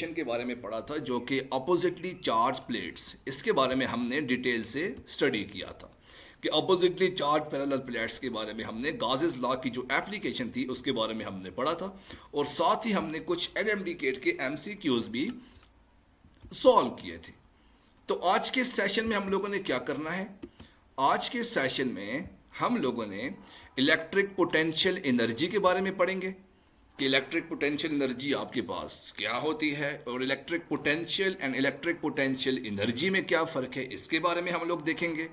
Application के बारे में पढ़ा था जो कि अपोजिटली चार्ज प्लेट्स, इसके बारे में हमने डिटेल से स्टडी किया था कि अपोजिटली चार्ज पैरेलल प्लेट्स के बारे में हमने गाजेस लॉ की जो एप्लीकेशन थी उसके बारे में हमने पढ़ा था, और साथ ही हमने कुछ एलएमडीकेट के एमसीक्यूज भी सॉल्व किए थे। तो आज के सेशन में हम लोगों ने क्या करना है, आज के सेशन में हम लोगों ने इलेक्ट्रिक पोटेंशियल एनर्जी के बारे में पढ़ेंगे कि इलेक्ट्रिक पोटेंशियल एनर्जी आपके पास क्या होती है और electric potential and electric potential energy में क्या फ़र्क है, इसके बारे में हम लोग देखेंगे।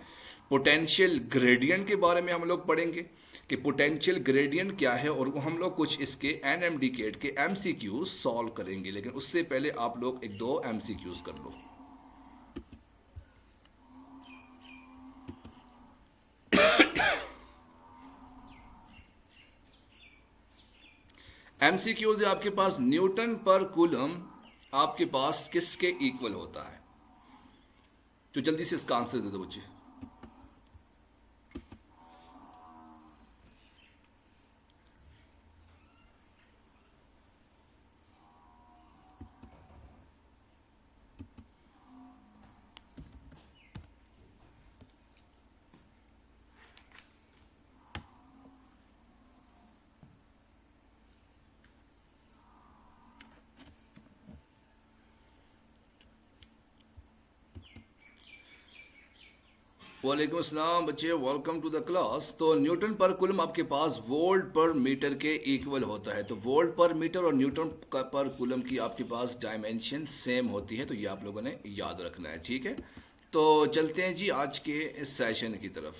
पोटेंशियल ग्रेडियंट के बारे में हम लोग पढ़ेंगे कि पोटेंशियल ग्रेडियंट क्या है, और वो हम लोग कुछ इसके एनएमडीकेट के एमसीक्यूज सॉल्व करेंगे। लेकिन उससे पहले आप लोग एक दो एमसीक्यूज कर लो। एमसीक्यूज है आपके पास, न्यूटन पर कूलम आपके पास किसके इक्वल होता है? तो जल्दी से इसका आंसर दे दो बच्चे। वालेकुम अस्सलाम बच्चे, वेलकम टू द क्लास। तो न्यूटन पर कूलम आपके पास वोल्ट पर मीटर के इक्वल होता है। तो वोल्ट पर मीटर और न्यूटन पर कूलम की आपके पास डायमेंशन सेम होती है, तो ये आप लोगों ने याद रखना है, ठीक है। तो चलते हैं जी आज के इस सेशन की तरफ,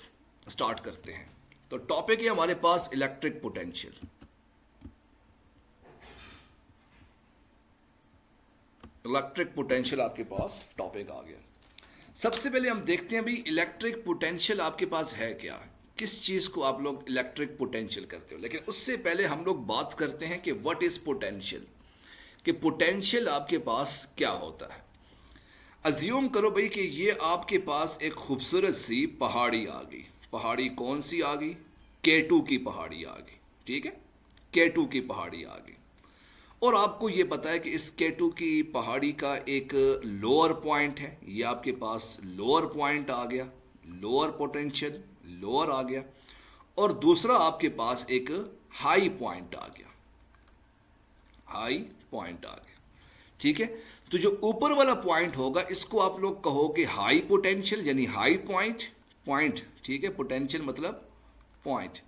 स्टार्ट करते हैं। तो टॉपिक है हमारे पास इलेक्ट्रिक पोटेंशियल। इलेक्ट्रिक पोटेंशियल आपके पास टॉपिक आ गया। सबसे पहले हम देखते हैं भाई इलेक्ट्रिक पोटेंशियल आपके पास है क्या, किस चीज को आप लोग इलेक्ट्रिक पोटेंशियल करते हो। लेकिन उससे पहले हम लोग बात करते हैं कि व्हाट इज पोटेंशियल, कि पोटेंशियल आपके पास क्या होता है। अज्यूम करो भाई कि ये आपके पास एक खूबसूरत सी पहाड़ी आ गई। पहाड़ी कौन सी आ गई? K2 की पहाड़ी आ गई, ठीक है, K2 की पहाड़ी आ गई। और आपको ये पता है कि इस K2 की पहाड़ी का एक लोअर पॉइंट है, ये आपके पास लोअर पॉइंट आ गया, लोअर पोटेंशियल लोअर आ गया, और दूसरा आपके पास एक हाई पॉइंट आ गया, हाई पॉइंट आ गया, ठीक है। तो जो ऊपर वाला पॉइंट होगा इसको आप लोग कहोगे हाई पोटेंशियल, यानी हाई पॉइंट, पॉइंट, ठीक है, पोटेंशियल मतलब पॉइंट,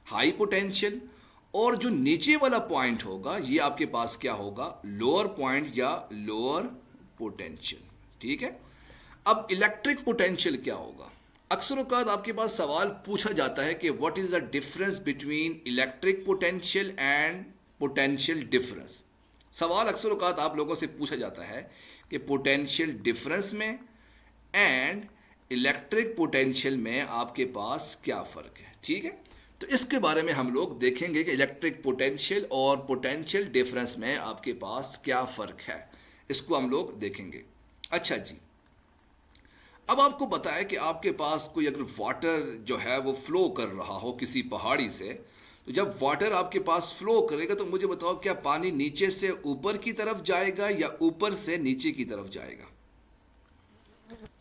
हाई पोटेंशियल। और जो नीचे वाला पॉइंट होगा ये आपके पास क्या होगा? लोअर पॉइंट या लोअर पोटेंशियल, ठीक है। अब इलेक्ट्रिक पोटेंशियल क्या होगा? अक्सर औकात आपके पास सवाल पूछा जाता है कि what is the difference between electric potential and potential difference. सवाल अक्सर औकात आप लोगों से पूछा जाता है कि पोटेंशियल डिफरेंस में एंड इलेक्ट्रिक पोटेंशियल में आपके पास क्या फर्क है, ठीक है। तो इसके बारे में हम लोग देखेंगे कि इलेक्ट्रिक पोटेंशियल और पोटेंशियल डिफरेंस में आपके पास क्या फर्क है, इसको हम लोग देखेंगे। अच्छा जी, अब आपको पता है कि आपके पास कोई अगर वाटर जो है वो फ्लो कर रहा हो किसी पहाड़ी से, तो जब वाटर आपके पास फ्लो करेगा तो मुझे बताओ क्या पानी नीचे से ऊपर की तरफ जाएगा या ऊपर से नीचे की तरफ जाएगा?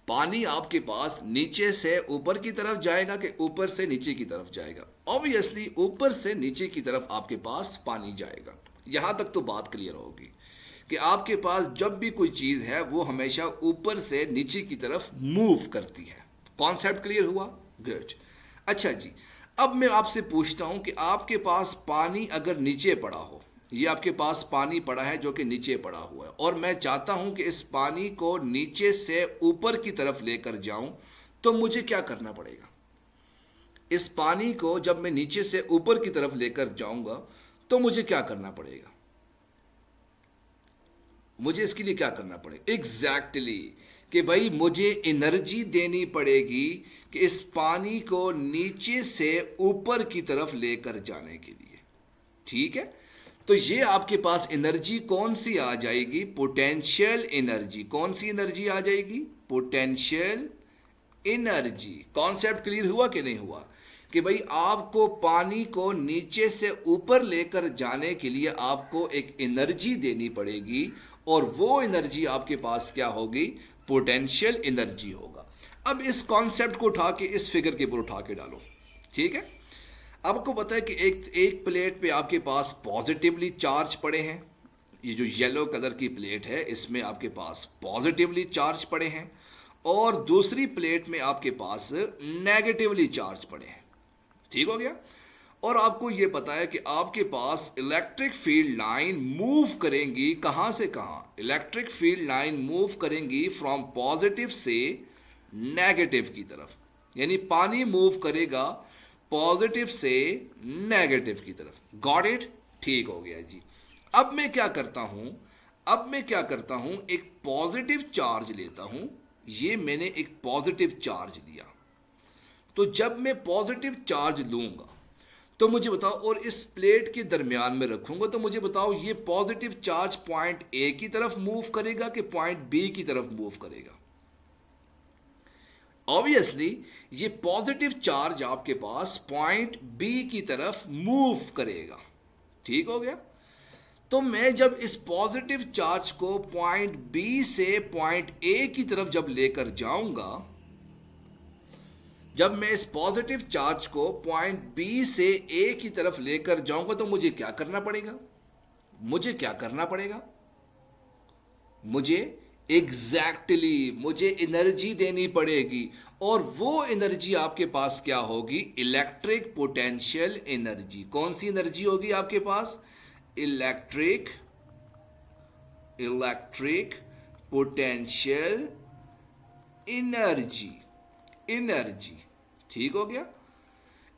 पानी आपके पास नीचे से ऊपर की तरफ जाएगा कि ऊपर से नीचे की तरफ जाएगा? ऑब्वियसली ऊपर से नीचे की तरफ आपके पास पानी जाएगा। यहां तक तो बात क्लियर होगी कि आपके पास जब भी कोई चीज है वो हमेशा ऊपर से नीचे की तरफ मूव करती है। कॉन्सेप्ट क्लियर हुआ? गुड। अच्छा जी, अब मैं आपसे पूछता हूं कि आपके पास पानी अगर नीचे पड़ा हो, ये आपके पास पानी पड़ा है जो कि नीचे पड़ा हुआ है, और मैं चाहता हूं कि इस पानी को नीचे से ऊपर की तरफ लेकर जाऊं, तो मुझे क्या करना पड़ेगा? इस पानी को जब मैं नीचे से ऊपर की तरफ लेकर जाऊंगा तो मुझे क्या करना पड़ेगा? मुझे इसके लिए क्या करना पड़ेगा? एग्जैक्टली कि भाई मुझे एनर्जी देनी पड़ेगी कि इस पानी को नीचे से ऊपर की तरफ लेकर जाने के लिए, ठीक है। तो ये आपके पास एनर्जी कौन सी आ जाएगी? Potential energy. कौन सी एनर्जी आ जाएगी? Potential energy. कॉन्सेप्ट क्लियर हुआ कि नहीं हुआ? कि भाई आपको पानी को नीचे से ऊपर लेकर जाने के लिए आपको एक एनर्जी देनी पड़ेगी, और वो एनर्जी आपके पास क्या होगी, पोटेंशियल एनर्जी होगा। अब इस कॉन्सेप्ट को उठा के इस फिगर के ऊपर उठा के डालो, ठीक है। आपको पता है कि एक प्लेट पे आपके पास पॉजिटिवली चार्ज पड़े हैं, ये जो येलो कलर की प्लेट है इसमें आपके पास पॉजिटिवली चार्ज पड़े हैं, और दूसरी प्लेट में आपके पास नेगेटिवली चार्ज पड़े हैं, ठीक हो गया। और आपको ये पता है कि आपके पास इलेक्ट्रिक फील्ड लाइन मूव करेंगी कहां से कहां, इलेक्ट्रिक फील्ड लाइन मूव करेंगी फ्रॉम पॉजिटिव से नेगेटिव की तरफ, यानी पानी मूव करेगा पॉजिटिव से नेगेटिव की तरफ। गॉट इट, ठीक हो गया जी। अब मैं क्या करता हूं, एक पॉजिटिव चार्ज लेता हूं, ये मैंने एक पॉजिटिव चार्ज लिया, तो जब मैं पॉजिटिव चार्ज लूंगा तो मुझे बताओ, और इस प्लेट के दरमियान में रखूंगा, तो मुझे बताओ ये पॉजिटिव चार्ज पॉइंट ए की तरफ मूव करेगा कि पॉइंट बी की तरफ मूव करेगा। ऑब्वियसली ये पॉजिटिव चार्ज आपके पास पॉइंट बी की तरफ मूव करेगा, ठीक हो गया। तो मैं जब इस पॉजिटिव चार्ज को पॉइंट बी से पॉइंट ए की तरफ जब लेकर जाऊंगा, जब मैं इस पॉजिटिव चार्ज को पॉइंट बी से ए की तरफ लेकर जाऊंगा, तो मुझे क्या करना पड़ेगा, मुझे मुझे एनर्जी देनी पड़ेगी, और वो एनर्जी आपके पास क्या होगी, इलेक्ट्रिक पोटेंशियल एनर्जी। कौन सी एनर्जी होगी आपके पास, इलेक्ट्रिक पोटेंशियल एनर्जी, ठीक हो गया।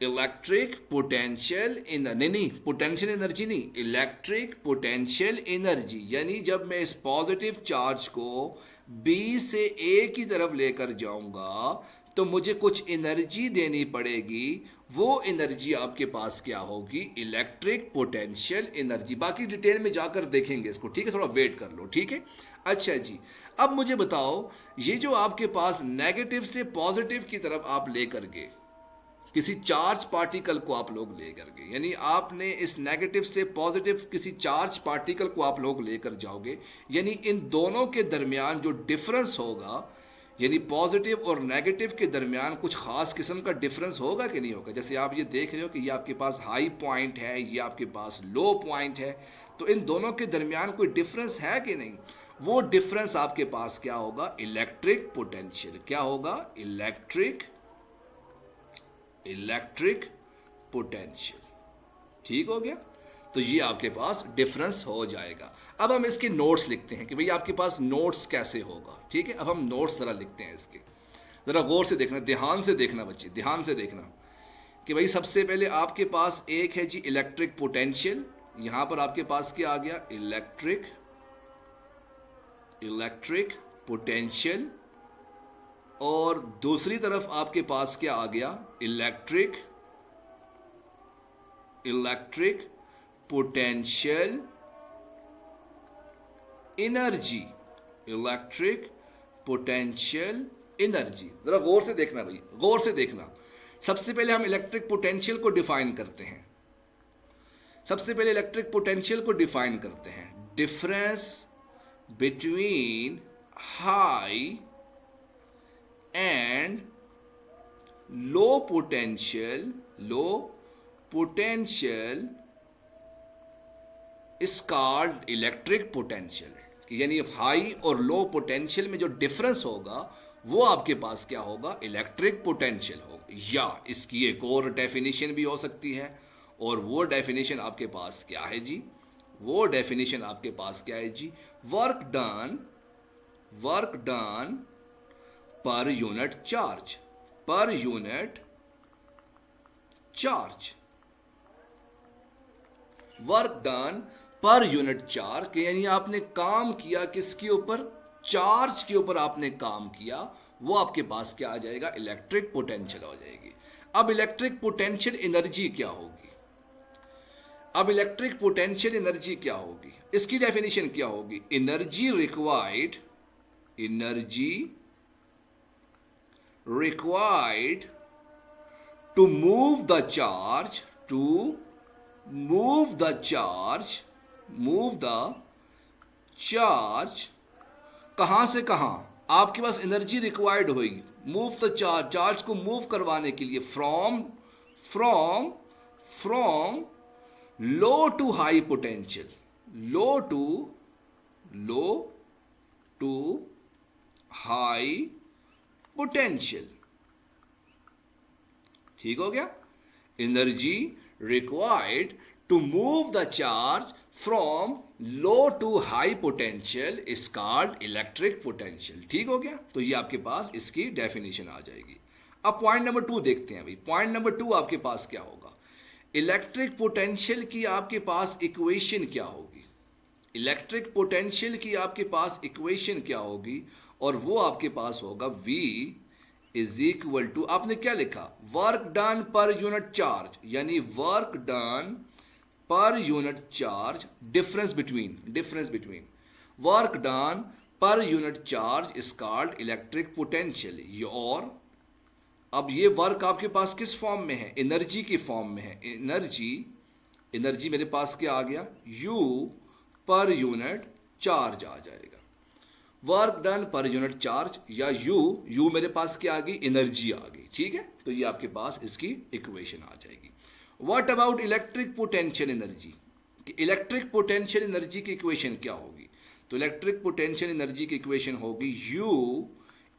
इलेक्ट्रिक पोटेंशियल नहीं, पोटेंशियल एनर्जी नहीं, इलेक्ट्रिक पोटेंशियल एनर्जी, यानी जब मैं इस पॉजिटिव चार्ज को बी से ए की तरफ लेकर जाऊंगा तो मुझे कुछ एनर्जी देनी पड़ेगी, वो एनर्जी आपके पास क्या होगी, इलेक्ट्रिक पोटेंशियल एनर्जी। बाकी डिटेल में जाकर देखेंगे इसको, ठीक है, थोड़ा वेट कर लो, ठीक है। अच्छा जी, अब मुझे बताओ, ये जो आपके पास नेगेटिव से पॉजिटिव की तरफ आप लेकर गए, किसी चार्ज पार्टिकल को आप लोग लेकर गए, यानी आपने इस नेगेटिव से पॉजिटिव किसी चार्ज पार्टिकल को आप लोग लेकर जाओगे, यानी इन दोनों के दरमियान जो डिफरेंस होगा, यानी पॉजिटिव और नेगेटिव के दरमियान कुछ खास किस्म का डिफरेंस होगा कि नहीं होगा। जैसे आप ये देख रहे हो कि ये आपके पास हाई पॉइंट है, ये आपके पास लो पॉइंट है, तो इन दोनों के दरमियान कोई डिफरेंस है कि नहीं, वो डिफरेंस आपके पास क्या होगा, इलेक्ट्रिक पोटेंशियल। क्या होगा, इलेक्ट्रिक पोटेंशियल, ठीक हो गया। तो ये आपके पास डिफरेंस हो जाएगा। अब हम इसके नोट्स लिखते हैं कि भाई आपके पास नोट्स कैसे होगा, ठीक है। अब हम नोट्स जरा लिखते हैं इसके, जरा गौर से देखना, ध्यान से देखना बच्चे, ध्यान से देखना कि भाई सबसे पहले आपके पास एक है जी इलेक्ट्रिक पोटेंशियल, यहां पर आपके पास क्या आ गया, इलेक्ट्रिक पोटेंशियल, और दूसरी तरफ आपके पास क्या आ गया, electric potential energy, electric potential energy. जरा गौर से देखना भाई, गौर से देखना। सबसे पहले हम इलेक्ट्रिक पोटेंशियल को डिफाइन करते हैं, difference between high and low potential is called electric potential. यानी हाई और लो पोटेंशियल में जो डिफरेंस होगा वो आपके पास क्या होगा, इलेक्ट्रिक पोटेंशियल होगा। या इसकी एक और डेफिनेशन भी हो सकती है, और वो डेफिनेशन आपके पास क्या है जी, work done per unit charge, work done per unit charge, यानी आपने काम किया किसके ऊपर, चार्ज के ऊपर आपने काम किया, वो आपके पास क्या आ जाएगा, इलेक्ट्रिक पोटेंशियल हो जाएगी। अब इलेक्ट्रिक पोटेंशियल एनर्जी क्या होगी, इसकी डेफिनेशन क्या होगी, energy required to move the charge कहां से कहां, आपके पास एनर्जी रिक्वायर्ड होगी मूव द चार्ज, चार्ज को मूव करवाने के लिए from from from low to high potential, low to low to high potential. ठीक हो गया, energy required to move the charge from low to high potential is called electric potential. ठीक हो गया, तो ये आपके पास इसकी डेफिनेशन आ जाएगी। अब पॉइंट नंबर 2 देखते हैं भाई, पॉइंट नंबर 2 आपके पास क्या होगा, इलेक्ट्रिक पोटेंशियल की आपके पास इक्वेशन क्या होगी, इलेक्ट्रिक पोटेंशियल की आपके पास इक्वेशन क्या होगी, और वो आपके पास होगा V इज इक्वल टू, आपने क्या लिखा, work done per unit charge, यानी work done per unit charge, difference between work done per unit charge is called electric potential. और अब ये वर्क आपके पास किस फॉर्म में है, एनर्जी की फॉर्म में है, एनर्जी मेरे पास क्या आ गया, U पर यूनिट चार्ज आ जाएगा, work done per unit charge, या U मेरे पास क्या आ गई, एनर्जी आ गई। ठीक है, तो ये आपके पास इसकी इक्वेशन आ जाएगी। What about electric potential energy, electric potential energy की इक्वेशन क्या होगी, तो इलेक्ट्रिक पोटेंशियल एनर्जी की इक्वेशन होगी U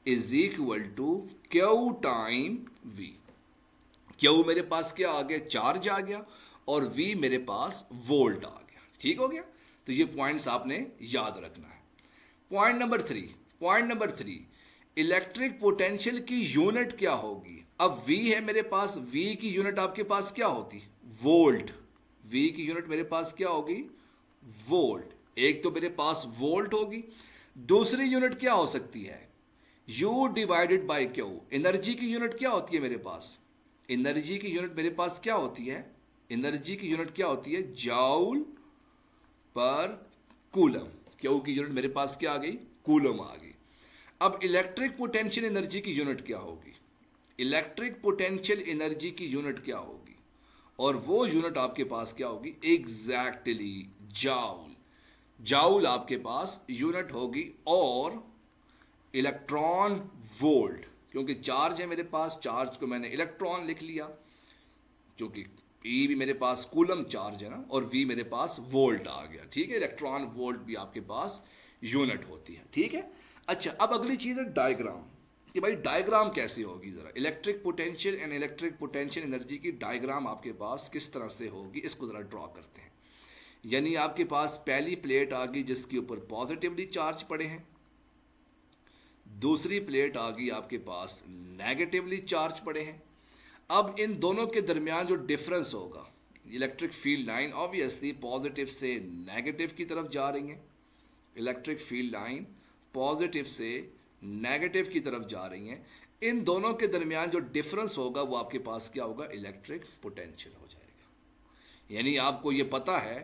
is equal to Q time V। Q मेरे पास क्या आ गया, चार्ज आ गया, और V मेरे पास वोल्ट आ गया। ठीक हो गया, तो ये पॉइंट्स आपने याद रखना है। Point number three, electric potential की यूनिट क्या होगी। अब V है मेरे पास, V की यूनिट आपके पास क्या होती, वोल्ट, V की यूनिट मेरे पास क्या होगी, वोल्ट। एक तो मेरे पास वोल्ट होगी, दूसरी यूनिट क्या हो सकती है, U divided by Q। Energy की यूनिट क्या होती है मेरे पास, एनर्जी की यूनिट मेरे पास क्या होती है, एनर्जी की यूनिट क्या होती है, जूल पर कूलम। Q की यूनिट मेरे पास क्या आ गई, कूलम आ गई। अब इलेक्ट्रिक पोटेंशियल एनर्जी की यूनिट क्या होगी, इलेक्ट्रिक पोटेंशियल एनर्जी की यूनिट क्या होगी, और वो यूनिट आपके पास क्या होगी, एग्जैक्टली जाउल। जाउल आपके पास यूनिट होगी, और इलेक्ट्रॉन वोल्ट, क्योंकि चार्ज है मेरे पास, चार्ज को मैंने इलेक्ट्रॉन लिख लिया, क्योंकि E भी मेरे पास कूलम चार्ज है ना, और V मेरे पास वोल्ट आ गया। ठीक है, इलेक्ट्रॉन वोल्ट भी आपके पास यूनिट होती है। ठीक है, अच्छा, अब अगली चीज है डायग्राम, कि भाई डायग्राम कैसे होगी, जरा electric potential and electric potential energy की डायग्राम आपके पास किस तरह से होगी, इसको जरा ड्रॉ करते हैं। यानी आपके पास पहली प्लेट आ गई जिसके ऊपर पॉजिटिवली चार्ज पड़े हैं, दूसरी प्लेट आ गई आपके पास नेगेटिवली चार्ज पड़े हैं। अब इन दोनों के दरमियान जो डिफरेंस होगा, electric field line obviously positive से नेगेटिव की तरफ जा रही है, इलेक्ट्रिक फील्ड लाइन पॉजिटिव से नेगेटिव की तरफ जा रही हैं। इन दोनों के दरमियान जो डिफरेंस होगा वो आपके पास क्या होगा, इलेक्ट्रिक पोटेंशियल हो जाएगा। यानी आपको ये पता है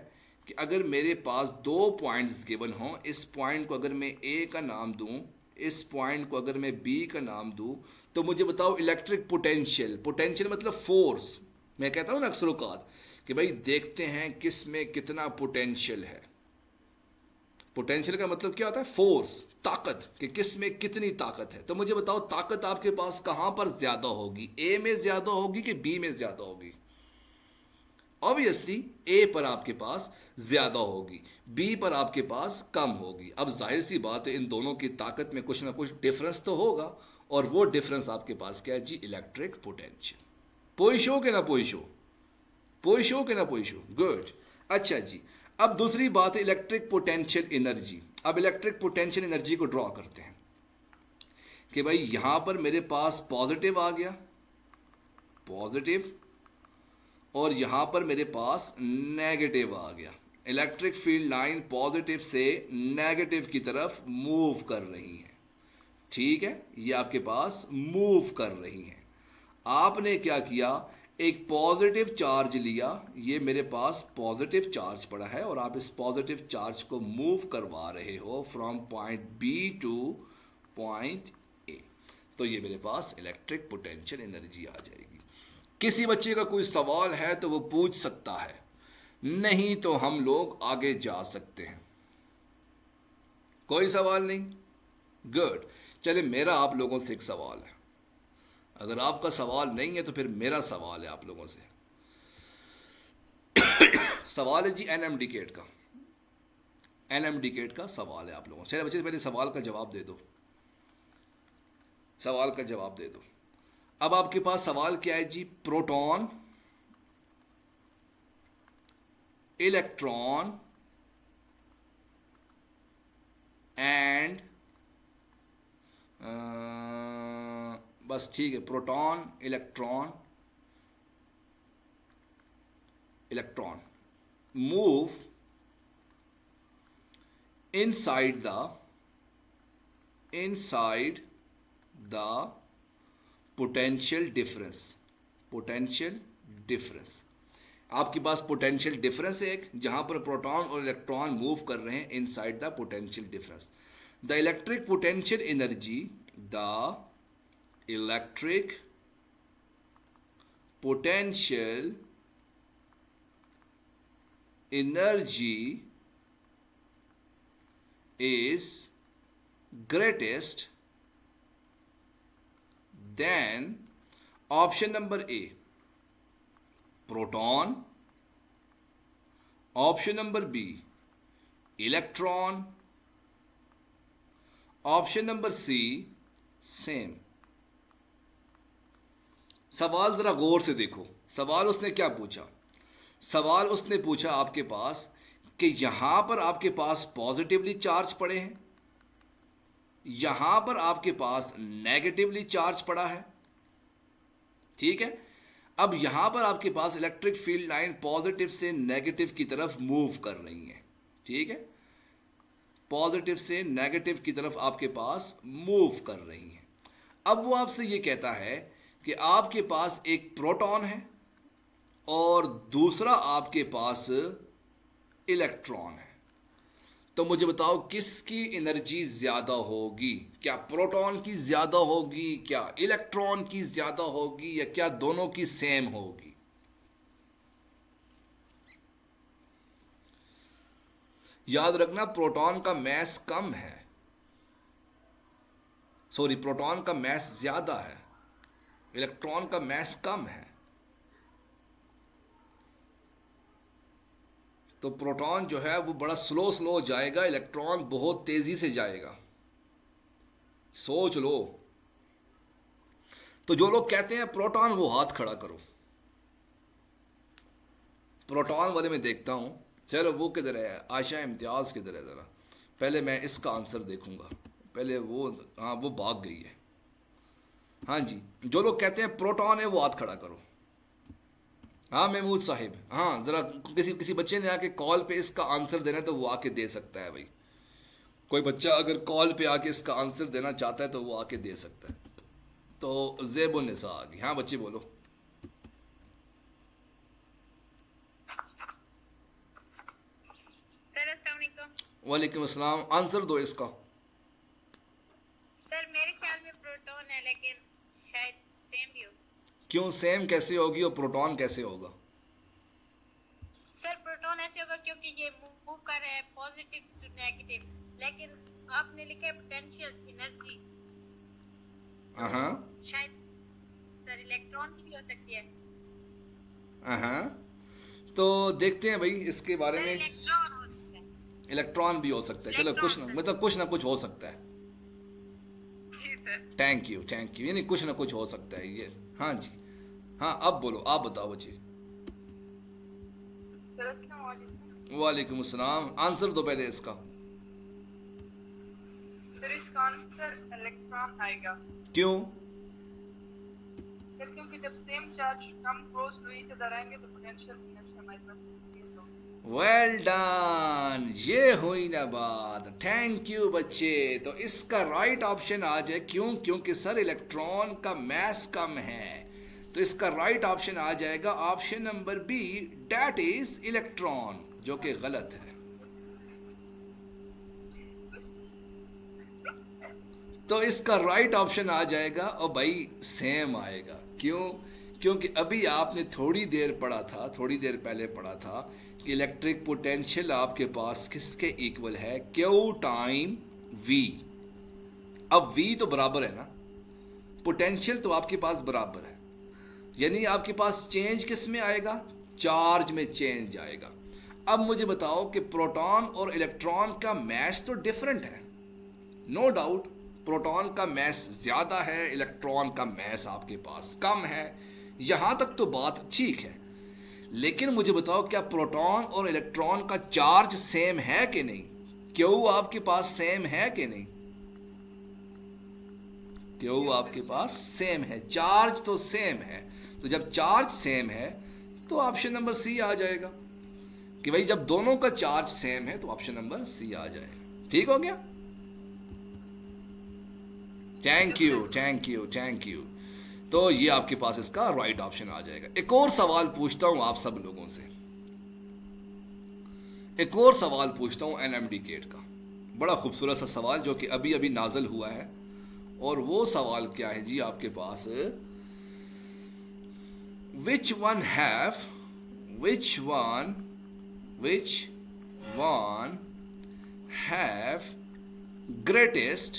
कि अगर मेरे पास दो पॉइंट्स गिवन हों, इस पॉइंट को अगर मैं ए का नाम दूं, इस पॉइंट को अगर मैं बी का नाम दूं, तो मुझे बताओ इलेक्ट्रिक पोटेंशियल, पोटेंशियल मतलब फोर्स। मैं कहता हूं ना अक्सर औकात कि भाई देखते हैं किस में कितना पोटेंशियल है। पोटेंशियल का मतलब क्या होता है, फोर्स, ताकत, कि किस में कितनी ताकत है। तो मुझे बताओ ताकत आपके पास कहां पर ज्यादा होगी, ए में ज्यादा होगी कि बी में ज्यादा होगी। ऑब्वियसली ए पर आपके पास ज्यादा होगी, बी पर आपके पास कम होगी। अब जाहिर सी बात है इन दोनों की ताकत में कुछ ना कुछ डिफरेंस तो होगा, और वो डिफरेंस आपके पास क्या है जी, इलेक्ट्रिक पोटेंशियल। पोइशो के ना पोइशो, पोइशो के ना पोइशो, गुड। अच्छा जी, अब दूसरी बात है इलेक्ट्रिक पोटेंशियल एनर्जी। अब इलेक्ट्रिक पोटेंशियल एनर्जी को ड्रॉ करते हैं कि भाई यहां पर मेरे पास पॉजिटिव आ गया, पॉजिटिव, और यहां पर मेरे पास नेगेटिव आ गया। इलेक्ट्रिक फील्ड लाइन पॉजिटिव से नेगेटिव की तरफ मूव कर रही है। ठीक है, ये आपके पास मूव कर रही है। आपने क्या किया, एक पॉजिटिव चार्ज लिया, ये मेरे पास पॉजिटिव चार्ज पड़ा है, और आप इस पॉजिटिव चार्ज को मूव करवा रहे हो from point B to point A. तो ये मेरे पास इलेक्ट्रिक पोटेंशियल एनर्जी आ जाएगी। किसी बच्चे का कोई सवाल है तो वो पूछ सकता है, नहीं तो हम लोग आगे जा सकते हैं। कोई सवाल नहीं? गुड। चलिए मेरा आप लोगों से एक सवाल है, अगर आपका सवाल नहीं है तो फिर मेरा सवाल है आप लोगों से। सवाल है जी एनएम डिकेट का, एनएम डिकेट का सवाल है आप लोगों से। चलिए बच्चे पहले सवाल का जवाब दे दो, सवाल का जवाब दे दो। अब आपके पास सवाल क्या है जी? प्रोटॉन, इलेक्ट्रॉन एंड बस ठीक है, proton, electron, electron move inside the potential difference, potential difference। आपके पास पोटेंशियल डिफरेंस है एक, जहां पर प्रोटॉन और इलेक्ट्रॉन मूव कर रहे हैं inside the potential difference. The electric potential energy, the electric potential energy is greatest than option number A, proton, option number B, electron, option number C, same। सवाल जरा गौर से देखो, सवाल उसने क्या पूछा? सवाल उसने पूछा आपके पास कि यहां पर आपके पास पॉजिटिवली चार्ज पड़े हैं, यहां पर आपके पास नेगेटिवली चार्ज पड़ा है, ठीक है। अब यहां पर आपके पास इलेक्ट्रिक फील्ड लाइन पॉजिटिव से नेगेटिव की तरफ मूव कर रही है, ठीक है, पॉजिटिव से नेगेटिव की तरफ आपके पास मूव कर रही है। अब वो आपसे ये कहता है कि आपके पास एक प्रोटॉन है और दूसरा आपके पास इलेक्ट्रॉन है, तो मुझे बताओ किसकी एनर्जी ज्यादा होगी? क्या प्रोटॉन की ज्यादा होगी, क्या इलेक्ट्रॉन की ज्यादा होगी, या क्या दोनों की सेम होगी? याद रखना प्रोटॉन का मैस कम है, सॉरी प्रोटॉन का मैस ज्यादा है, इलेक्ट्रॉन का मैस कम है। तो प्रोटॉन जो है वो बड़ा स्लो स्लो जाएगा, इलेक्ट्रॉन बहुत तेजी से जाएगा, सोच लो। तो जो लोग कहते हैं प्रोटॉन, वो हाथ खड़ा करो। प्रोटॉन वाले में देखता हूं, चलो वो किधर है, आशा इम्तियाज किधर है? जरा पहले मैं इसका आंसर देखूंगा, पहले वो, हाँ वो भाग गई है। हाँ जी, जो लोग कहते हैं प्रोटॉन है वो हाथ खड़ा करो। हाँ महमूद साहिब, हाँ जरा किसी बच्चे ने आके कॉल पे इसका आंसर देना है तो वो आके दे सकता है भाई। कोई बच्चा अगर कॉल पे आके इसका आंसर देना चाहता है तो वो आके दे सकता है। तो ज़ेबुन निसा आ गई। हाँ बच्चे बोलो। वालेकुम अस्सलाम, आंसर दो इसका। सर मेरे ख्याल में प्रोटॉन है, लेकिन शायद सेम भी हो। क्यों सेम कैसे होगी और प्रोटॉन कैसे होगा? सर प्रोटॉन ऐसे होगा क्योंकि ये मूव कर रहा है पॉजिटिव टू नेगेटिव, लेकिन आपने लिखा है पोटेंशियल एनर्जी, शायद सर इलेक्ट्रॉन की भी हो सकती है। तो देखते हैं भाई इसके बारे में। इलेक्ट्रॉन भी हो सकता है, चलो कुछ ना, मतलब कुछ ना कुछ हो सकता है। थैंक यू, यानी कुछ ना कुछ हो सकता है ये। हाँ जी, हाँ अब बोलो, आप बताओ बच्चे। वालेकुम अस्सलाम, आंसर दो पहले इसका। सर इसका आंसर इलेक्ट्रॉन आएगा। क्यों? सर क्योंकि जब same charge come close to each other आएंगे तो पोटेंशियल एनर्जी हमारे पास इंक्रीज होगी। वेल डन, ये हुई ना बात। थैंक यू बच्चे। तो इसका राइट ऑप्शन आ जाए, क्यों? क्योंकि सर इलेक्ट्रॉन का मास कम है, तो इसका राइट ऑप्शन आ जाएगा option number B, that is electron, जो कि गलत है। तो इसका राइट ऑप्शन आ जाएगा, और भाई सेम आएगा। क्यों? क्योंकि अभी आपने थोड़ी देर पढ़ा था, थोड़ी देर पहले पढ़ा था कि इलेक्ट्रिक पोटेंशियल आपके पास किसके इक्वल है? Q time V. अब वी तो बराबर है ना, पोटेंशियल तो आपके पास बराबर है, यानी आपके पास चेंज किस में आएगा, चार्ज में चेंज आएगा। अब मुझे बताओ कि प्रोटॉन और इलेक्ट्रॉन का मैस तो डिफरेंट है, नो डाउट प्रोटॉन का मैस ज्यादा है, इलेक्ट्रॉन का मैस आपके पास कम है, यहां तक तो बात ठीक है। लेकिन मुझे बताओ क्या प्रोटॉन और इलेक्ट्रॉन का चार्ज सेम है कि नहीं, क्यू आपके पास सेम है कि नहीं, क्यू आपके पास सेम है, चार्ज तो सेम है। तो जब चार्ज सेम है तो ऑप्शन नंबर सी आ जाएगा कि भाई जब दोनों का चार्ज सेम है तो ऑप्शन नंबर सी आ जाएगा। ठीक हो गया, thank you thank you thank you. तो ये आपके पास इसका राइट ऑप्शन आ जाएगा। एक और सवाल पूछता हूं आप सब लोगों से, एक और सवाल पूछता हूं एनएमडी केट का, बड़ा खूबसूरत सा सवाल जो कि अभी अभी नाजल हुआ है। और वो सवाल क्या है जी आपके पास, which one have greatest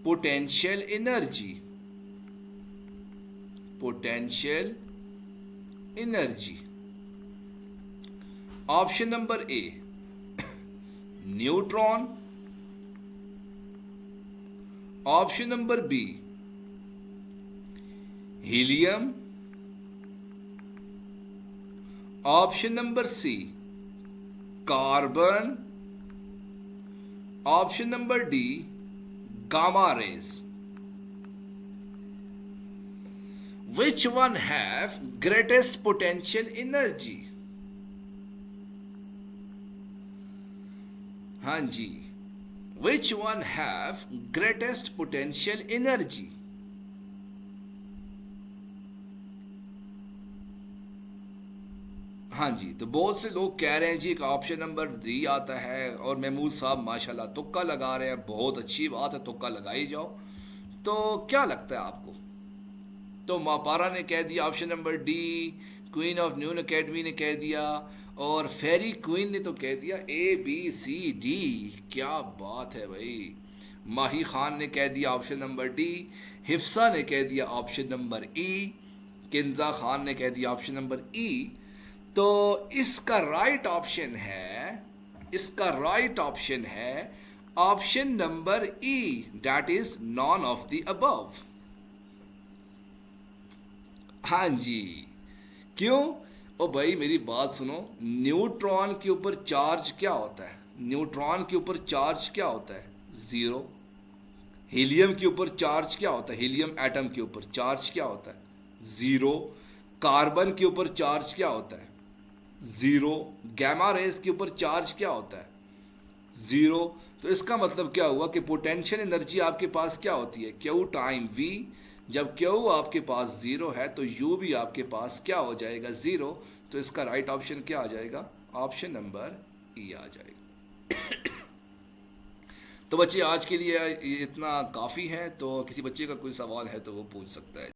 potential energy, option number A neutron, option number B helium, option number C carbon, option number D gamma rays. Which one have greatest potential energy? हाँ जी, which one have greatest potential energy? हाँ जी, तो बहुत से लोग कह रहे हैं जी का ऑप्शन नंबर डी आता है, और महमूद साहब माशाल्लाह तुक्का लगा रहे हैं, बहुत अच्छी बात है, तुक्का लगाई जाओ। तो क्या लगता है आपको? तो मापारा ने कह दिया option number D, queen of न्यून अकेडमी ने कह दिया, और फेरी क्वीन ने तो कह दिया ए बी सी डी। क्या बात है भाई। माही खान ने कह दिया ऑप्शन नंबर डी, हिफ्सा ने कह दिया ऑप्शन नंबर ई, किंजा खान ने कह दिया ऑप्शन नंबर ई। तो इसका राइट ऑप्शन है option number E, that is none of the above. हाँ जी, क्यों? ओ भाई मेरी बात सुनो, न्यूट्रॉन के ऊपर चार्ज क्या होता है? न्यूट्रॉन के ऊपर चार्ज क्या होता है? जीरो। हीलियम के ऊपर चार्ज क्या होता है? हीलियम एटम के ऊपर चार्ज क्या होता है? जीरो। कार्बन के ऊपर चार्ज क्या होता है? जीरो। गैमा रेस के ऊपर चार्ज क्या होता है? जीरो। तो इसका मतलब क्या हुआ कि पोटेंशियल एनर्जी आपके पास क्या होती है? Q time V. जब क्यू आपके पास जीरो है तो यू भी आपके पास क्या हो जाएगा? जीरो। तो इसका राइट ऑप्शन क्या आ जाएगा? ऑप्शन नंबर ई आ जाएगा। तो बच्चे आज के लिए इतना काफ़ी है, तो किसी बच्चे का कोई सवाल है तो वो पूछ सकता है।